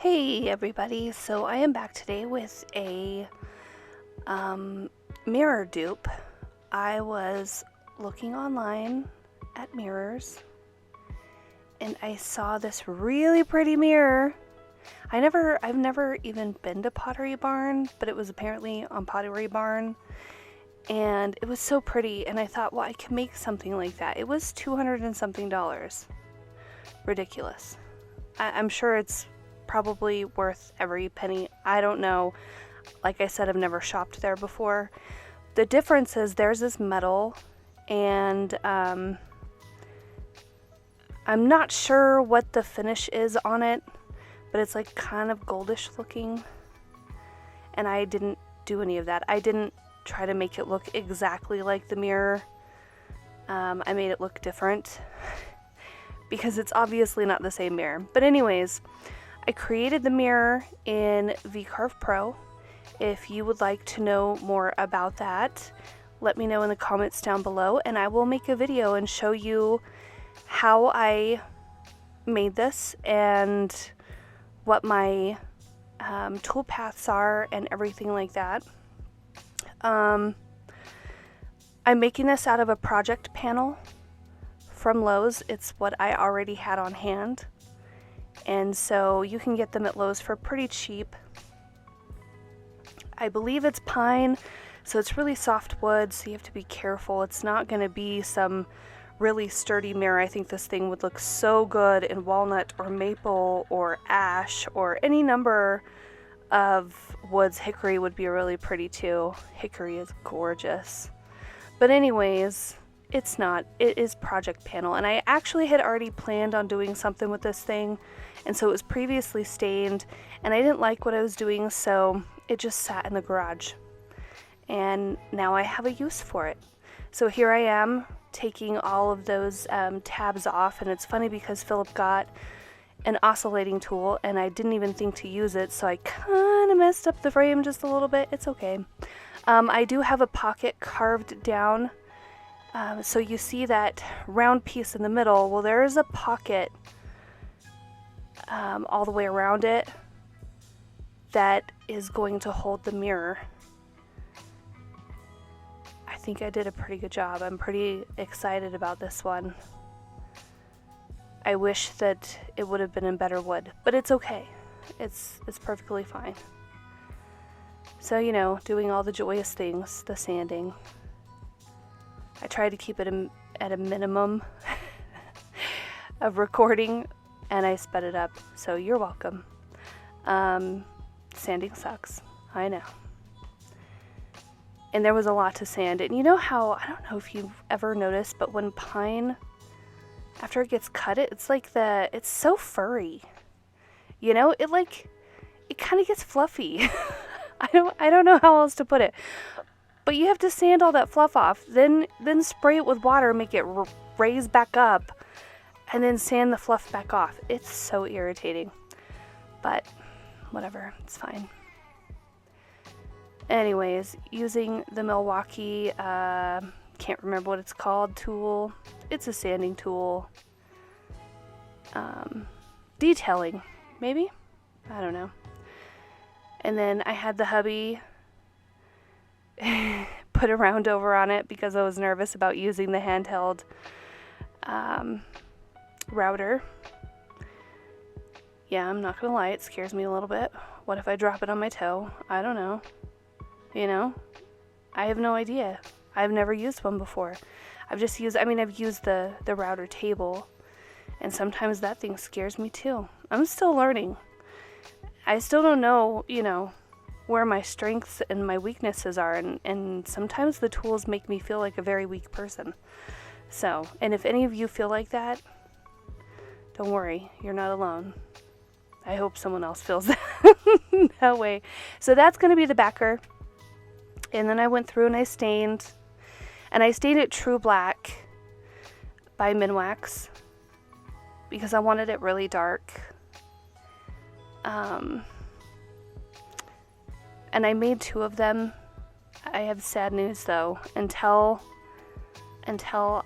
Hey everybody, so I am back today with a mirror dupe. I was looking online at mirrors and I saw this really pretty mirror. I've never even been to Pottery Barn, but it was apparently on Pottery Barn and it was so pretty, and I thought, well, I can make something like that. It was $200 and something. Ridiculous. I'm sure it's probably worth every penny. I don't know. Like I said, I've never shopped there before. The difference is theirs is metal, and I'm not sure what the finish is on it, but it's like kind of goldish looking, and I didn't do any of that. I didn't try to make it look exactly like the mirror. I made it look different because it's obviously not the same mirror. But anyways, I created the mirror in v-carve Pro. If you would like to know more about that, let me know in the comments down below, and I will make a video and show you how I made this and what my tool paths are and everything like that. I'm making this out of a project panel from Lowe's. It's what I already had on hand. And so you can get them at Lowe's for pretty cheap. I believe it's pine, so it's really soft wood, so you have to be careful. It's not going to be some really sturdy mirror. I think this thing would look so good in walnut or maple or ash or any number of woods. Hickory would be really pretty too. Hickory is gorgeous. But anyways, it's not. It is project panel, and I actually had already planned on doing something with this thing, and so it was previously stained, and I didn't like what I was doing, so it just sat in the garage. And now I have a use for it. So here I am taking all of those tabs off, and it's funny because Philip got an oscillating tool and I didn't even think to use it, so I kind of messed up the frame just a little bit. It's okay. I do have a pocket carved down, so you see that round piece in the middle. Well, there is a pocket all the way around it that is going to hold the mirror. I think I did a pretty good job. I'm pretty excited about this one. I wish that it would have been in better wood, but it's okay. It's perfectly fine. So, you know, doing all the joyous things, the sanding. I tried to keep it at a minimum of recording, and I sped it up, so you're welcome. Sanding sucks, I know. And there was a lot to sand, and you know how, I don't know if you've ever noticed, but when pine, after it gets cut, it's so furry. You know, it kind of gets fluffy. I don't know how else to put it. But you have to sand all that fluff off, then spray it with water, make it raise back up, and then sand the fluff back off. It's so irritating. But whatever, it's fine. Anyways, using the Milwaukee, can't remember what it's called, tool. It's a sanding tool. Detailing, maybe? I don't know. And then I had the hubby put a round over on it because I was nervous about using the handheld router. Yeah, I'm not gonna lie, it scares me a little bit. What if I drop it on my toe? I don't know. You know? I have no idea. I've never used one before. I've used the router table, and sometimes that thing scares me too. I'm still learning. I still don't know, you know, where my strengths and my weaknesses are, and sometimes the tools make me feel like a very weak person. So, and if any of you feel like that, don't worry, you're not alone. I hope someone else feels that way. So that's going to be the backer. And then I went through and I stained it True Black by Minwax because I wanted it really dark. And I made 2 of them. I have sad news though. Until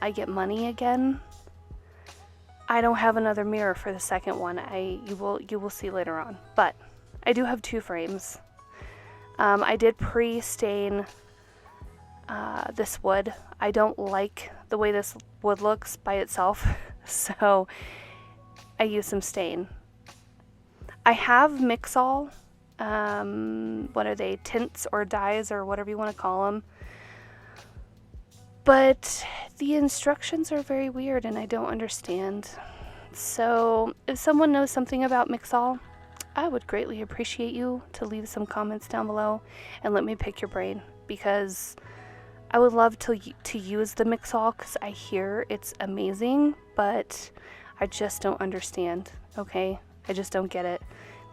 I get money again, I don't have another mirror for the second one. You will see later on. But I do have 2 frames. I did pre-stain this wood. I don't like the way this wood looks by itself, so I used some stain. I have Mix-All, what are they, tints or dyes or whatever you want to call them, but the instructions are very weird and I don't understand. So if someone knows something about Mix-All, I would greatly appreciate you to leave some comments down below and let me pick your brain, because I would love to use the Mix-All because I hear it's amazing, but I just don't understand, okay? I just don't get it.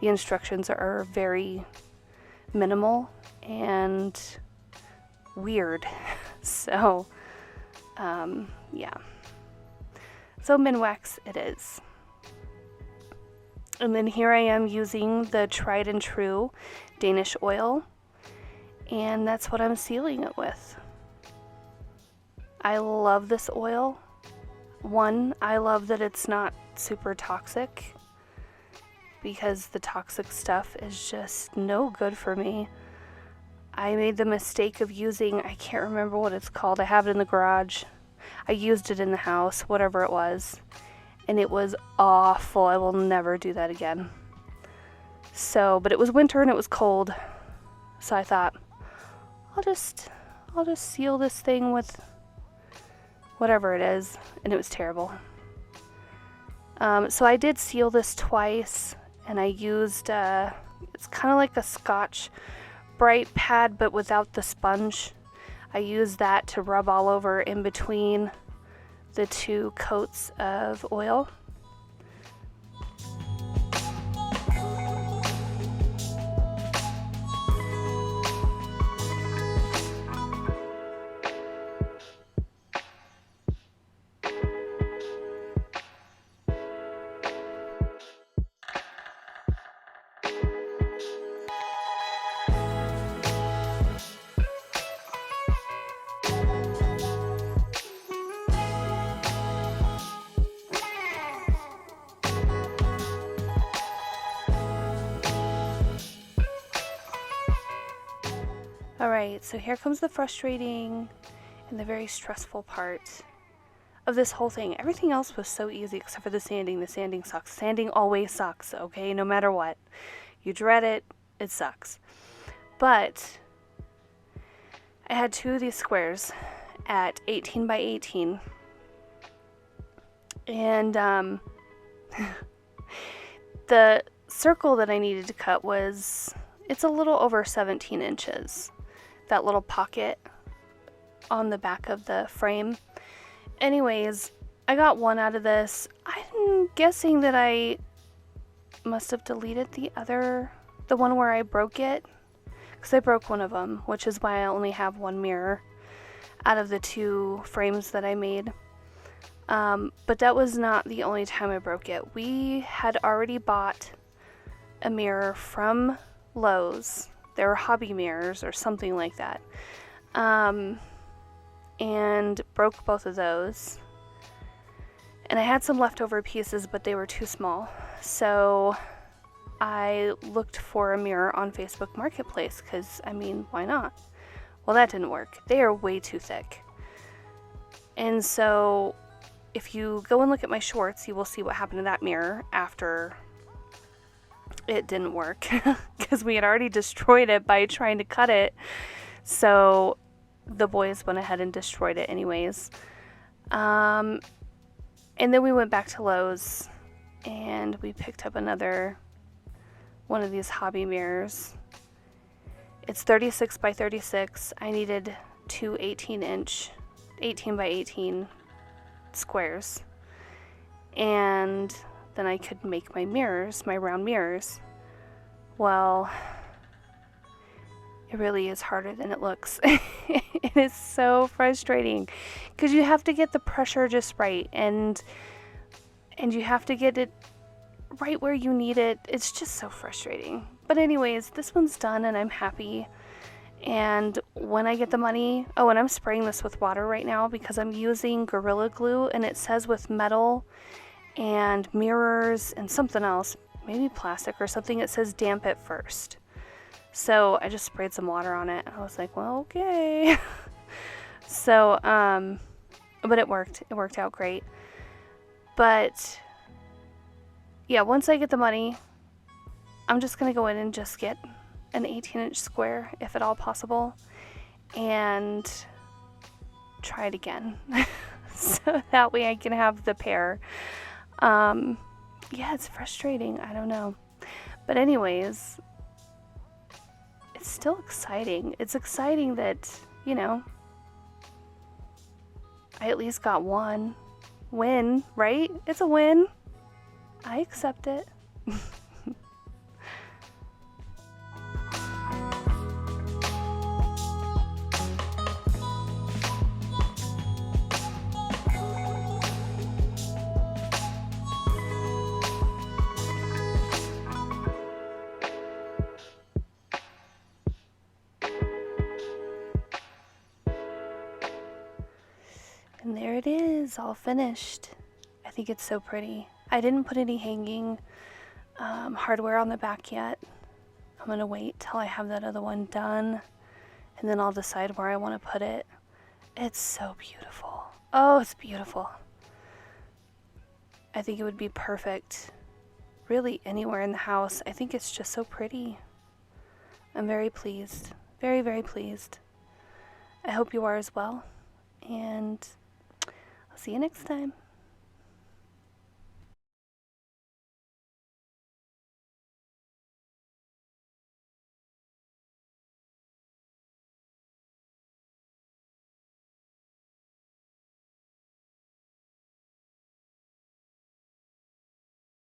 The instructions are very minimal and weird. So, yeah. So Minwax it is. And then here I am using the tried and true Danish oil, and that's what I'm sealing it with. I love this oil. One, I love that it's not super toxic, because the toxic stuff is just no good for me. I made the mistake of using, I can't remember what it's called, I have it in the garage. I used it in the house, whatever it was, and it was awful. I will never do that again. So, but it was winter and it was cold, so I thought, I'll just seal this thing with whatever it is, and it was terrible. So I did seal this twice, and I used, it's kind of like a Scotch Brite pad, but without the sponge. I used that to rub all over in between the 2 coats of oil. Alright, so here comes the frustrating and the very stressful part of this whole thing. Everything else was so easy except for the sanding. The sanding sucks. Sanding always sucks, okay? No matter what. You dread it, it sucks. But I had 2 of these squares at 18 by 18. And the circle that I needed to cut it's a little over 17 inches. That little pocket on the back of the frame. Anyways, I got one out of this. I'm guessing that I must have deleted the one where I broke it, because I broke one of them, which is why I only have 1 mirror out of the 2 frames that I made. But that was not the only time I broke it. We had already bought a mirror from Lowe's. They were hobby mirrors or something like that, and broke both of those. And I had some leftover pieces, but they were too small, so I looked for a mirror on Facebook Marketplace, because I mean, why not? Well, that didn't work. They are way too thick. And so if you go and look at my shorts, you will see what happened to that mirror after it didn't work, because we had already destroyed it by trying to cut it. So the boys went ahead and destroyed it anyways. And then we went back to Lowe's and we picked up another one of these hobby mirrors. It's 36 by 36. I needed 2 18 by 18 squares, and then I could make my mirrors, my round mirrors. Well, it really is harder than it looks. It is so frustrating, because you have to get the pressure just right, and you have to get it right where you need it. It's just so frustrating. But anyways, this one's done and I'm happy. And when I get the money, and I'm spraying this with water right now because I'm using Gorilla Glue, and it says with metal and mirrors and something else, maybe plastic or something. It says damp it first. So I just sprayed some water on it. I was like, well, okay. So, but it worked. It worked out great. But yeah, once I get the money, I'm just going to go in and just get an 18-inch square, if at all possible, and try it again. So that way I can have the pair. Yeah, it's frustrating. I don't know. But anyways, it's still exciting. It's exciting that, you know, I at least got one win, right? It's a win. I accept it. And there it is, all finished. I think it's so pretty. I didn't put any hanging hardware on the back yet. I'm gonna wait till I have that other one done, and then I'll decide where I want to put it. It's so beautiful. Oh, it's beautiful. I think it would be perfect really anywhere in the house. I think it's just so pretty. I'm very pleased. Very, very pleased. I hope you are as well. And I'll see you next time.